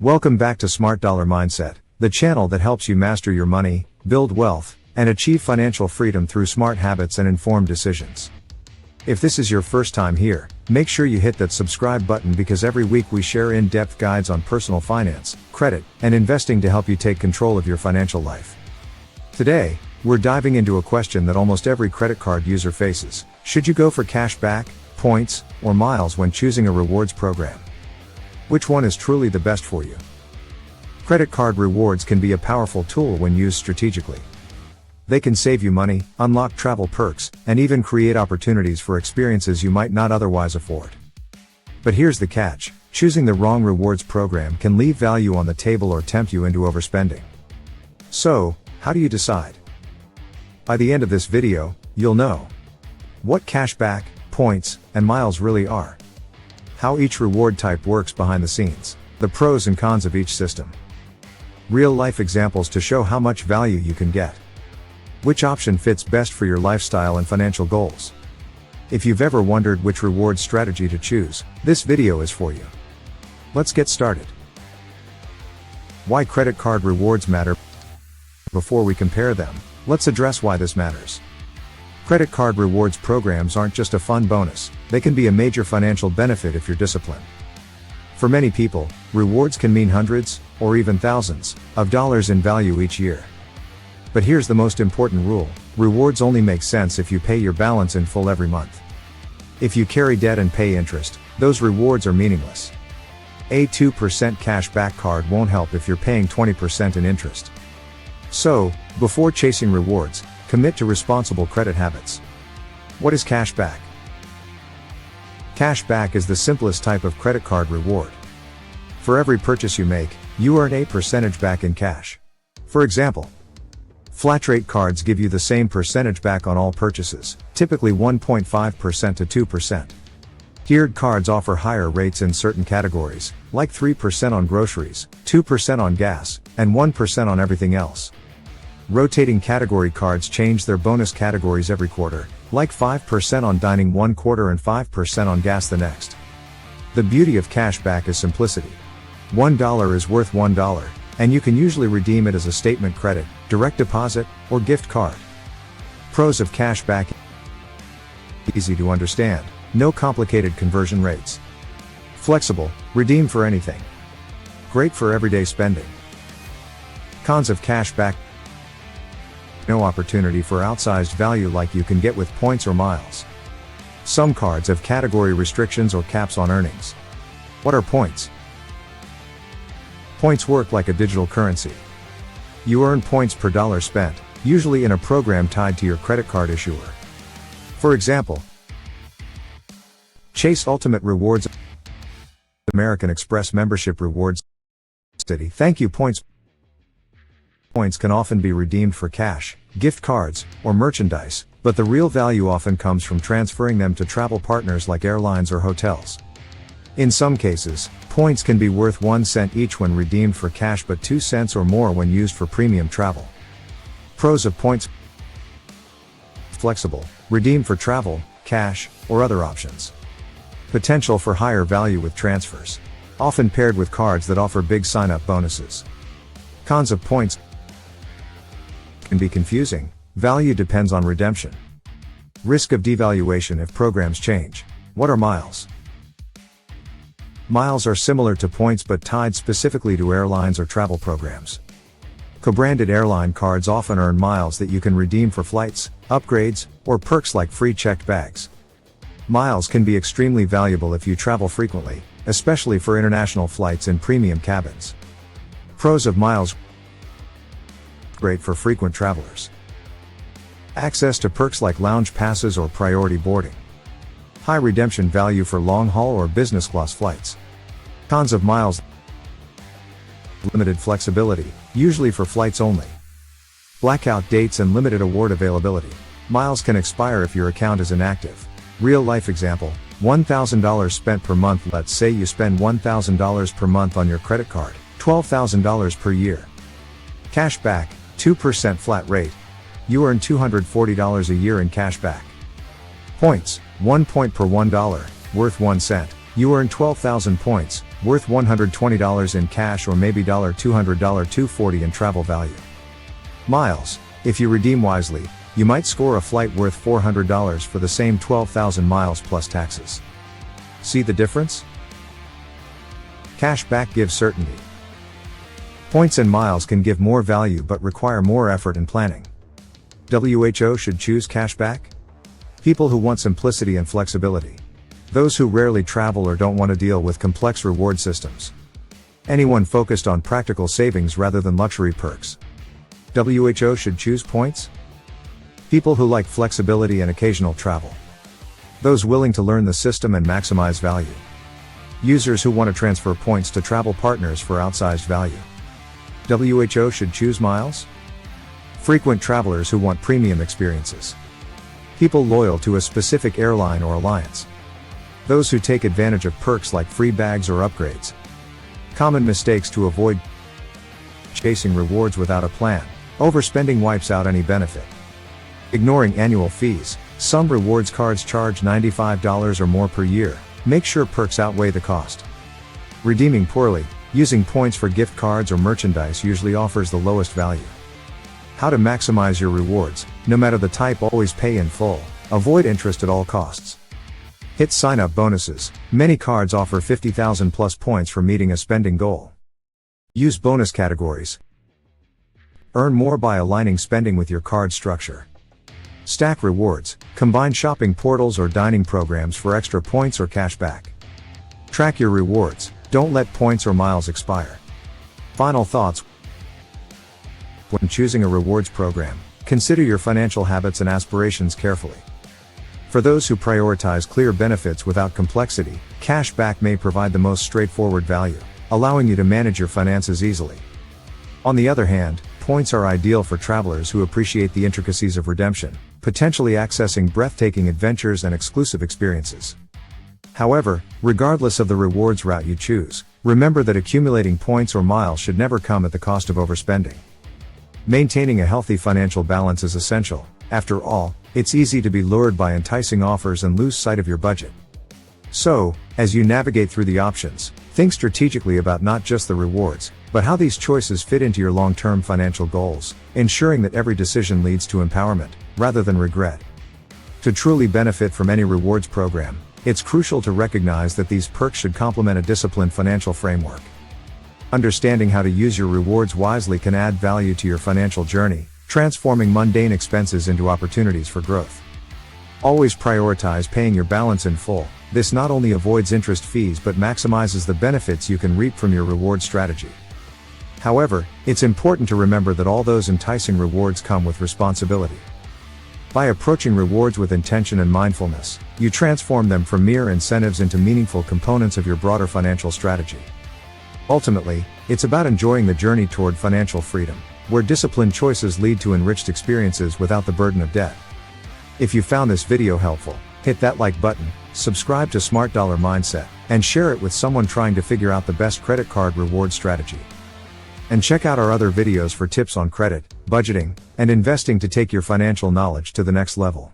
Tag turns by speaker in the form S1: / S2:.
S1: Welcome back to Smart Dollar Mindset, the channel that helps you master your money, build wealth, and achieve financial freedom through smart habits and informed decisions. If this is your first time here, make sure you hit that subscribe button because every week we share in-depth guides on personal finance, credit, and investing to help you take control of your financial life. Today, we're diving into a question that almost every credit card user faces. Should you go for cash back, points, or miles when choosing a rewards program? Which one is truly the best for you? Credit card rewards can be a powerful tool when used strategically. They can save you money, unlock travel perks, and even create opportunities for experiences you might not otherwise afford. But here's the catch: choosing the wrong rewards program can leave value on the table or tempt you into overspending. So, how do you decide? By the end of this video, you'll know what cashback, points, and miles really are, how each reward type works behind the scenes, the pros and cons of each system, real-life examples to show how much value you can get, which option fits best for your lifestyle and financial goals. If you've ever wondered which reward strategy to choose, this video is for you. Let's get started. Why credit card rewards matter. Before we compare them, let's address why this matters. Credit card rewards programs aren't just a fun bonus, they can be a major financial benefit if you're disciplined. For many people, rewards can mean hundreds, or even thousands, of dollars in value each year. But here's the most important rule: rewards only make sense if you pay your balance in full every month. If you carry debt and pay interest, those rewards are meaningless. A 2% cash back card won't help if you're paying 20% in interest. So, before chasing rewards, commit to responsible credit habits. What is cash back? Cash back is the simplest type of credit card reward. For every purchase you make, you earn a percentage back in cash. For example, flat rate cards give you the same percentage back on all purchases, typically 1.5% to 2%. Tiered cards offer higher rates in certain categories, like 3% on groceries, 2% on gas, and 1% on everything else. Rotating category cards change their bonus categories every quarter, like 5% on dining one quarter and 5% on gas the next. The beauty of cashback is simplicity. $1 is worth $1, and you can usually redeem it as a statement credit, direct deposit, or gift card. Pros of cashback: easy to understand, no complicated conversion rates. Flexible, redeem for anything. Great for everyday spending. Cons of cashback: no opportunity for outsized value like you can get with points or miles. Some cards have category restrictions or caps on earnings. What are points? Points work like a digital currency. You earn points per dollar spent, usually in a program tied to your credit card issuer. For example, Chase Ultimate Rewards, American Express Membership Rewards, Citi Thank You Points. Points can often be redeemed for cash, gift cards, or merchandise, but the real value often comes from transferring them to travel partners like airlines or hotels. In some cases, points can be worth 1 cent each when redeemed for cash but 2 cents or more when used for premium travel. Pros of points: flexible, redeem for travel, cash, or other options. Potential for higher value with transfers, often paired with cards that offer big sign-up bonuses. Cons of points: can be confusing, value depends on redemption. Risk of devaluation if programs change. What are miles? Miles are similar to points but tied specifically to airlines or travel programs. Co-branded airline cards often earn miles that you can redeem for flights, upgrades, or perks like free checked bags. Miles can be extremely valuable if you travel frequently, especially for international flights in premium cabins. Pros of miles: great for frequent travelers. Access to perks like lounge passes or priority boarding. High redemption value for long-haul or business class flights. Cons of miles: limited flexibility, usually for flights only. Blackout dates and limited award availability. Miles can expire if your account is inactive. Real-life example: $1,000 spent per month. Let's say you spend $1,000 per month on your credit card, $12,000 per year. Cash back, 2% flat rate. You earn $240 a year in cash back. Points: 1 point per $1, worth 1 cent. you earn 12,000 points, worth $120 in cash or maybe $200, $240 in travel value. Miles. If you redeem wisely, you might score a flight worth $400 for the same 12,000 miles plus taxes. See the difference? Cash back gives certainty. Points and miles can give more value but require more effort and planning. WHO should choose cash back? People who want simplicity and flexibility. Those who rarely travel or don't want to deal with complex reward systems. Anyone focused on practical savings rather than luxury perks. WHO should choose points? People who like flexibility and occasional travel. Those willing to learn the system and maximize value. Users who want to transfer points to travel partners for outsized value. WHO should choose miles? Frequent travelers who want premium experiences. People loyal to a specific airline or alliance. Those who take advantage of perks like free bags or upgrades. Common mistakes to avoid: chasing rewards without a plan. Overspending wipes out any benefit. Ignoring annual fees. Some rewards cards charge $95 or more per year. Make sure perks outweigh the cost. Redeeming poorly. Using points for gift cards or merchandise usually offers the lowest value. How to maximize your rewards. No matter the type, always pay in full. Avoid interest at all costs. Hit sign-up bonuses. Many cards offer 50,000 plus points for meeting a spending goal. Use bonus categories. Earn more by aligning spending with your card structure. Stack rewards. Combine shopping portals or dining programs for extra points or cash back. Track your rewards. Don't let points or miles expire. Final thoughts. When choosing a rewards program, consider your financial habits and aspirations carefully. For those who prioritize clear benefits without complexity, cash back may provide the most straightforward value, allowing you to manage your finances easily. On the other hand, points are ideal for travelers who appreciate the intricacies of redemption, potentially accessing breathtaking adventures and exclusive experiences. However, regardless of the rewards route you choose, remember that accumulating points or miles should never come at the cost of overspending. Maintaining a healthy financial balance is essential. After all, it's easy to be lured by enticing offers and lose sight of your budget. So, as you navigate through the options, think strategically about not just the rewards, but how these choices fit into your long-term financial goals, ensuring that every decision leads to empowerment, rather than regret. To truly benefit from any rewards program, it's crucial to recognize that these perks should complement a disciplined financial framework. Understanding how to use your rewards wisely can add value to your financial journey, transforming mundane expenses into opportunities for growth. Always prioritize paying your balance in full. This not only avoids interest fees but maximizes the benefits you can reap from your reward strategy. However, it's important to remember that all those enticing rewards come with responsibility. By approaching rewards with intention and mindfulness, you transform them from mere incentives into meaningful components of your broader financial strategy. Ultimately, it's about enjoying the journey toward financial freedom, where disciplined choices lead to enriched experiences without the burden of debt. If you found this video helpful, hit that like button, subscribe to Smart Dollar Mindset, and share it with someone trying to figure out the best credit card reward strategy. And check out our other videos for tips on credit, budgeting, and investing to take your financial knowledge to the next level.